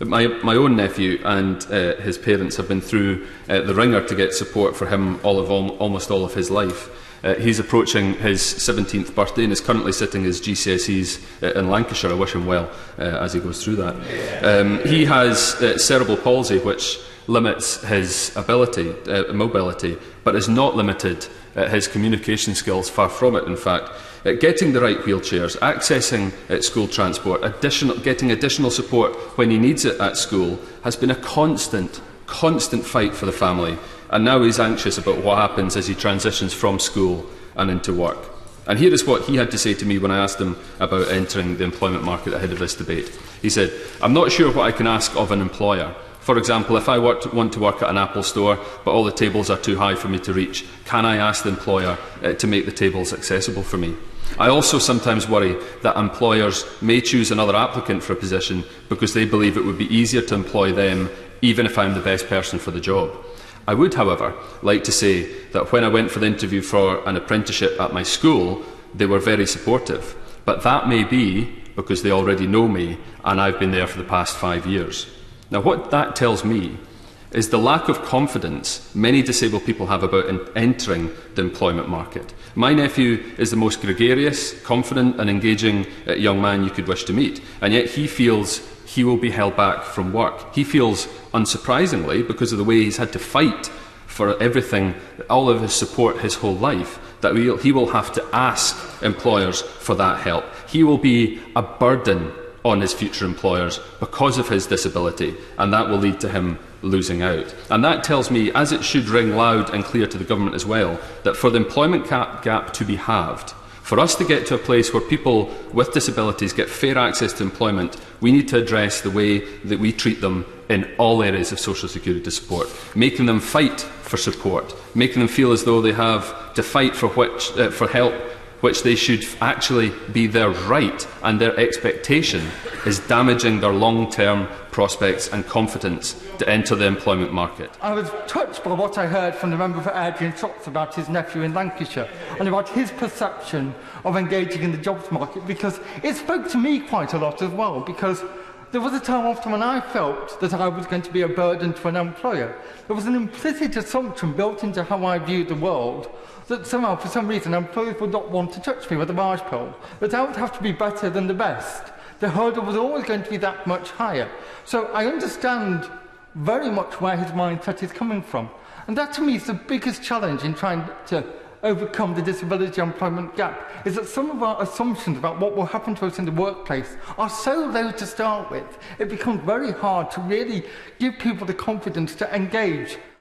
My own nephew and his parents have been through the ringer to get support for him almost all of his life. He's approaching his 17th birthday and is currently sitting his GCSEs in Lancashire. I wish him well as he goes through that. He has cerebral palsy, which limits his mobility, but is not limited his communication skills, far from it in fact. Getting the right wheelchairs, accessing school transport, getting additional support when he needs it at school has been a constant fight for the family, and now he's anxious about what happens as he transitions from school and into work. And here is what he had to say to me when I asked him about entering the employment market ahead of this debate. He said, "I'm not sure what I can ask of an employer. For example, if I want to work at an Apple store, but all the tables are too high for me to reach, can I ask the employer to make the tables accessible for me? I also sometimes worry that employers may choose another applicant for a position because they believe it would be easier to employ them even if I'm the best person for the job. I would, however, like to say that when I went for the interview for an apprenticeship at my school, they were very supportive. But that may be because they already know me and I've been there for the past 5 years." Now, what that tells me is the lack of confidence many disabled people have about entering the employment market. My nephew is the most gregarious, confident and engaging young man you could wish to meet, and yet he feels he will be held back from work. He feels, unsurprisingly, because of the way he's had to fight for everything, all of his support his whole life, that he will have to ask employers for that help. He will be a burden on his future employers because of his disability, and that will lead to him losing out. And that tells me, as it should ring loud and clear to the government as well, that for the employment gap to be halved, for us to get to a place where people with disabilities get fair access to employment, we need to address the way that we treat them in all areas of social security support, making them fight for support, making them feel as though they have to fight for help, which they should actually be their right, and their expectation is damaging their long-term prospects and confidence to enter the employment market. I was touched by what I heard from the member for Adrian Shocks about his nephew in Lancashire and about his perception of engaging in the jobs market, because it spoke to me quite a lot as well, because there was a time often when I felt that I was going to be a burden to an employer. There was an implicit assumption built into how I viewed the world that somehow, for some reason, employers would not want to touch me with a barge pole, that I would have to be better than the best. The hurdle was always going to be that much higher. So I understand very much where his mindset is coming from. And that, to me, is the biggest challenge in trying to overcome the disability employment gap, is that some of our assumptions about what will happen to us in the workplace are so low to start with, it becomes very hard to really give people the confidence to engage.